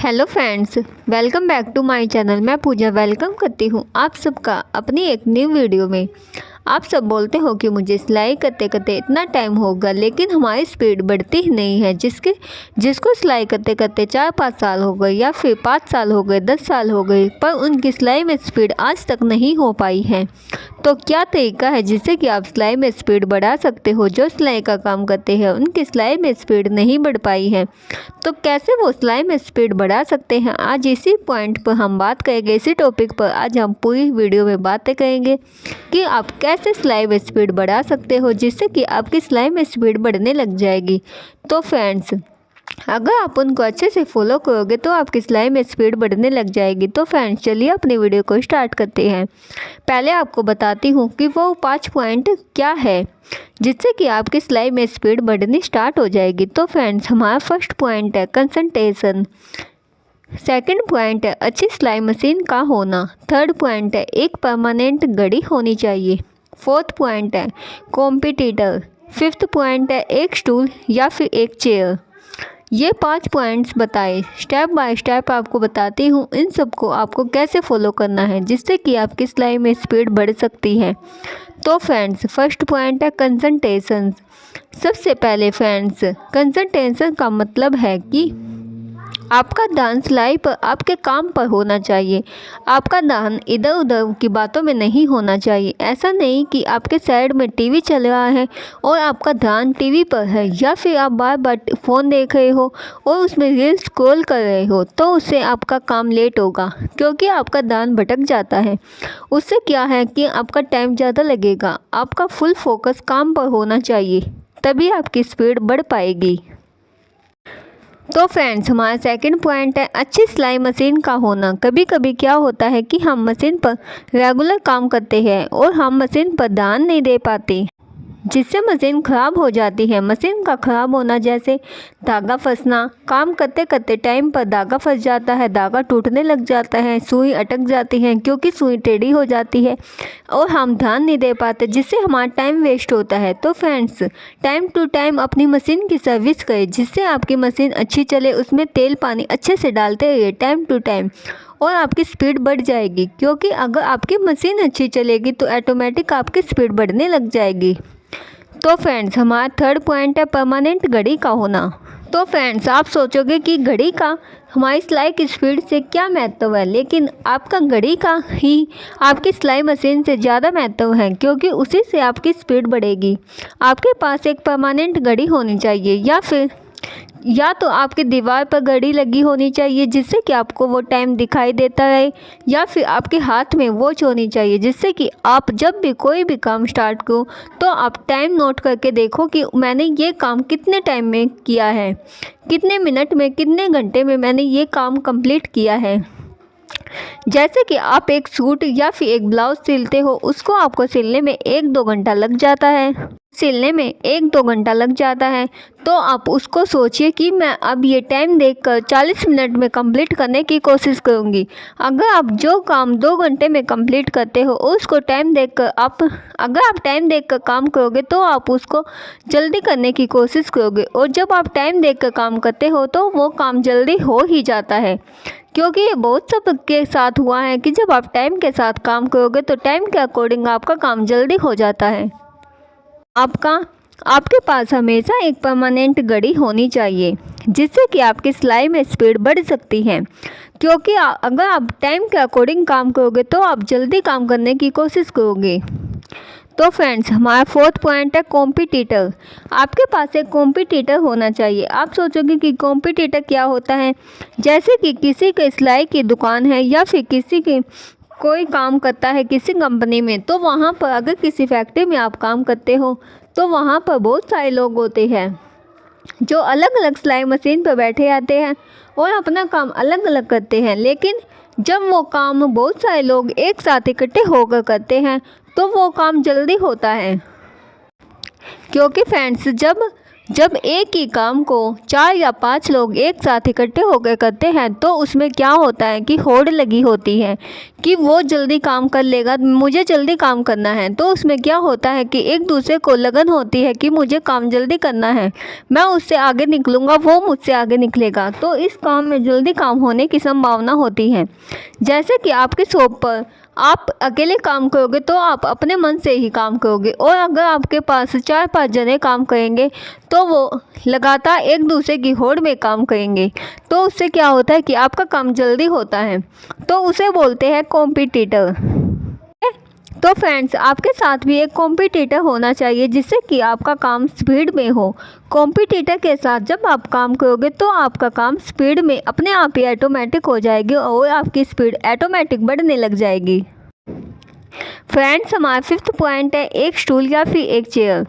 Hello friends, welcome back to my channel. मैं Pooja welcome करती हूँ आप सबका अपनी एक न्यू वीडियो में। आप सब बोलते हो कि मुझे सिलाई करते करते इतना टाइम होगा, लेकिन हमारी स्पीड बढ़ती ही नहीं है। जिसको सिलाई करते करते 4-5 साल हो गए या फिर 5 साल हो गए, 10 साल हो गए, पर उनकी सिलाई में स्पीड आज तक नहीं हो पाई है। तो क्या तरीका है जिससे कि आप सिलाई में स्पीड बढ़ा सकते हो? जो सिलाई का काम करते हैं उनकी सिलाई में स्पीड नहीं बढ़ पाई है, तो कैसे वो सिलाई में स्पीड बढ़ा सकते हैं? आज इसी पॉइंट पर हम बात करेंगे। इसी टॉपिक पर आज हम पूरी वीडियो में बातें करेंगे कि आप कैसे सिलाई में स्पीड बढ़ा सकते हो जिससे कि आपकी सिलाई में स्पीड बढ़ने लग जाएगी। तो फ्रेंड्स, अगर आप उनको अच्छे से फॉलो करोगे तो आपकी सिलाई में स्पीड बढ़ने लग जाएगी। तो फ्रेंड्स, चलिए अपनी वीडियो को स्टार्ट करते हैं। पहले आपको बताती हूँ कि वो 5 पॉइंट क्या है जिससे कि आपकी सिलाई में स्पीड बढ़नी स्टार्ट हो जाएगी। तो फ्रेंड्स, हमारा फर्स्ट पॉइंट है कंसंट्रेशन। सेकंड पॉइंट है अच्छी सिलाई मशीन का होना। थर्ड पॉइंट है एक परमानेंट घड़ी होनी चाहिए। फोर्थ पॉइंट है कॉम्पिटिटर। फिफ्थ पॉइंट है एक स्टूल या फिर एक चेयर। ये 5 पॉइंट्स बताए, स्टेप बाय स्टेप आपको बताती हूँ इन सबको आपको कैसे फॉलो करना है जिससे कि आपकी सिलाई में स्पीड बढ़ सकती है। तो फ्रेंड्स, फर्स्ट पॉइंट है कंसंट्रेशन। सबसे पहले फ्रेंड्स, कंसंट्रेशन का मतलब है कि आपका ध्यान सिलाई पर, आपके काम पर होना चाहिए। आपका ध्यान इधर उधर की बातों में नहीं होना चाहिए। ऐसा नहीं कि आपके साइड में टीवी चल रहा है और आपका ध्यान टीवी पर है, या फिर आप बार बार फ़ोन देख रहे हो और उसमें रील्स स्क्रॉल कर रहे हो, तो उससे आपका काम लेट होगा क्योंकि आपका ध्यान भटक जाता है। उससे क्या है कि आपका टाइम ज़्यादा लगेगा। आपका फुल फोकस काम पर होना चाहिए, तभी आपकी स्पीड बढ़ पाएगी। तो फ्रेंड्स, हमारा सेकंड पॉइंट है अच्छी सिलाई मशीन का होना। कभी कभी क्या होता है कि हम मशीन पर रेगुलर काम करते हैं और हम मशीन पर ध्यान नहीं दे पाते, जिससे मशीन ख़राब हो जाती है। मशीन का ख़राब होना जैसे धागा फंसना, काम करते करते टाइम पर धागा फंस जाता है, धागा टूटने लग जाता है, सुई अटक जाती है क्योंकि सुई टेढ़ी हो जाती है और हम ध्यान नहीं दे पाते, जिससे हमारा टाइम वेस्ट होता है। तो फ्रेंड्स, टाइम टू टाइम अपनी मशीन की सर्विस करें जिससे आपकी मशीन अच्छी चले। उसमें तेल पानी अच्छे से डालते रहिए टाइम टू टाइम और आपकी स्पीड बढ़ जाएगी, क्योंकि अगर आपकी मशीन अच्छी चलेगी तो ऑटोमेटिक आपकी स्पीड बढ़ने लग जाएगी। तो फ्रेंड्स, हमारा थर्ड पॉइंट है परमानेंट घड़ी का होना। तो फ्रेंड्स, आप सोचोगे कि घड़ी का हमारी सिलाई की स्पीड से क्या महत्व है, लेकिन आपका घड़ी का ही आपकी सिलाई मशीन से ज़्यादा महत्व है, क्योंकि उसी से आपकी स्पीड बढ़ेगी। आपके पास एक परमानेंट घड़ी होनी चाहिए, या तो आपकी दीवार पर घड़ी लगी होनी चाहिए जिससे कि आपको वो टाइम दिखाई देता रहे, या फिर आपके हाथ में वॉच होनी चाहिए जिससे कि आप जब भी कोई भी काम स्टार्ट करो तो आप टाइम नोट करके देखो कि मैंने ये काम कितने टाइम में किया है, कितने मिनट में, कितने घंटे में मैंने ये काम कंप्लीट किया है। जैसे कि आप एक सूट या फिर एक ब्लाउज सिलते हो, उसको आपको सिलने में 1-2 घंटा लग जाता है। तो आप उसको सोचिए कि मैं अब ये टाइम देखकर 40 मिनट में कंप्लीट करने की कोशिश करूँगी। अगर आप जो काम 2 घंटे में कंप्लीट करते हो उसको अगर आप टाइम देखकर काम करोगे तो आप उसको जल्दी करने की कोशिश करोगे, और जब आप टाइम देखकर काम करते हो तो वो काम जल्दी हो ही जाता है। क्योंकि ये बहुत सबके साथ हुआ है कि जब आप टाइम के साथ काम करोगे तो टाइम के अकॉर्डिंग आपका काम जल्दी हो जाता है। आपके पास हमेशा एक परमानेंट घड़ी होनी चाहिए जिससे कि आपकी सिलाई में स्पीड बढ़ सकती है, क्योंकि अगर आप टाइम के अकॉर्डिंग काम करोगे तो आप जल्दी काम करने की कोशिश करोगे। तो फ्रेंड्स, हमारा फोर्थ पॉइंट है कॉम्पिटिटर। आपके पास एक कॉम्पिटिटर होना चाहिए। आप सोचोगे कि कॉम्पिटिटर क्या होता है? जैसे कि किसी के सिलाई की दुकान है या फिर किसी की कोई काम करता है किसी कंपनी में, तो वहाँ पर अगर किसी फैक्ट्री में आप काम करते हो तो वहाँ पर बहुत सारे लोग होते हैं जो अलग अलग सिलाई मशीन पर बैठे आते हैं और अपना काम अलग अलग करते हैं। लेकिन जब वो काम बहुत सारे लोग एक साथ इकट्ठे होकर करते हैं तो वो काम जल्दी होता है, क्योंकि फ्रेंड्स, जब एक ही काम को 4 या 5 लोग एक साथ इकट्ठे होकर करते हैं तो उसमें क्या होता है कि होड़ लगी होती है कि वो जल्दी काम कर लेगा, मुझे जल्दी काम करना है। तो उसमें क्या होता है कि एक दूसरे को लगन होती है कि मुझे काम जल्दी करना है, मैं उससे आगे निकलूँगा, वो मुझसे आगे निकलेगा, तो इस काम में जल्दी काम होने की संभावना होती है। जैसे कि आपकी शॉप पर आप अकेले काम करोगे तो आप अपने मन से ही काम करोगे, और अगर आपके पास 4-5 जने काम करेंगे तो वो लगातार एक दूसरे की होड़ में काम करेंगे, तो उससे क्या होता है कि आपका काम जल्दी होता है, तो उसे बोलते हैं कॉम्पिटिटर। तो फ्रेंड्स, आपके साथ भी एक कॉम्पिटिटर होना चाहिए जिससे कि आपका काम स्पीड में हो। कॉम्पिटिटर के साथ जब आप काम करोगे तो आपका काम स्पीड में अपने आप ही ऑटोमेटिक हो जाएगी और आपकी स्पीड ऑटोमेटिक बढ़ने लग जाएगी। फ्रेंड्स, हमारा 5th पॉइंट है एक स्टूल या फिर एक चेयर।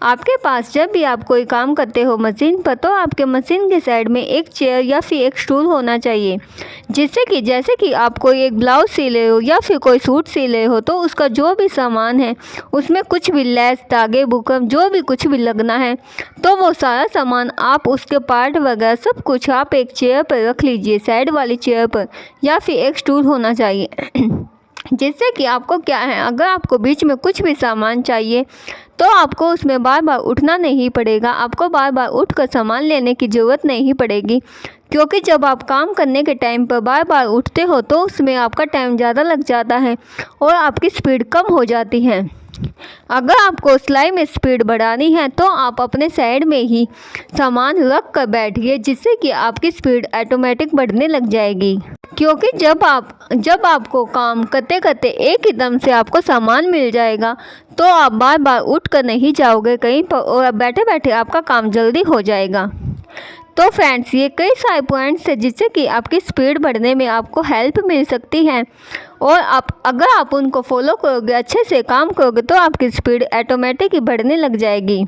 आपके पास जब भी आप कोई काम करते हो मशीन पर तो आपके मशीन के साइड में एक चेयर या फिर एक स्टूल होना चाहिए, जिससे कि जैसे कि आप कोई एक ब्लाउज सी ले हो या फिर कोई सूट सी ले हो तो उसका जो भी सामान है उसमें कुछ भी लेस, धागे, बुकरम जो भी कुछ भी लगना है तो वो सारा सामान आप उसके पार्ट वगैरह सब कुछ आप एक चेयर पर रख लीजिए, साइड वाली चेयर पर, या फिर एक स्टूल होना चाहिए जिससे कि आपको क्या है, अगर आपको बीच में कुछ भी सामान चाहिए तो आपको उसमें बार बार उठना नहीं पड़ेगा, आपको बार बार उठकर सामान लेने की ज़रूरत नहीं पड़ेगी, क्योंकि जब आप काम करने के टाइम पर बार बार उठते हो तो उसमें आपका टाइम ज़्यादा लग जाता है और आपकी स्पीड कम हो जाती है। अगर आपको सिलाई में स्पीड बढ़ानी है तो आप अपने साइड में ही सामान रख कर बैठिए, जिससे कि आपकी स्पीड ऑटोमेटिक बढ़ने लग जाएगी। क्योंकि जब आपको काम करते करते एक ही दम से आपको सामान मिल जाएगा तो आप बार बार उठ कर नहीं जाओगे कहीं पर और बैठे बैठे आपका काम जल्दी हो जाएगा। तो फ्रेंड्स, ये कई सारे पॉइंट्स हैं जिससे कि आपकी स्पीड बढ़ने में आपको हेल्प मिल सकती है, और अगर आप उनको फॉलो करोगे, अच्छे से काम करोगे तो आपकी स्पीड ऑटोमेटिक ही बढ़ने लग जाएगी।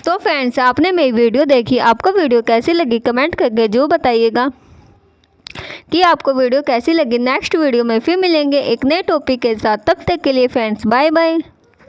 तो फ्रेंड्स, आपने मेरी वीडियो देखी, आपको वीडियो कैसी लगी कमेंट करके जो बताइएगा कि आपको वीडियो कैसी लगी। नेक्स्ट वीडियो में फिर मिलेंगे एक नए टॉपिक के साथ, तब तक के लिए फ्रेंड्स बाय बाय।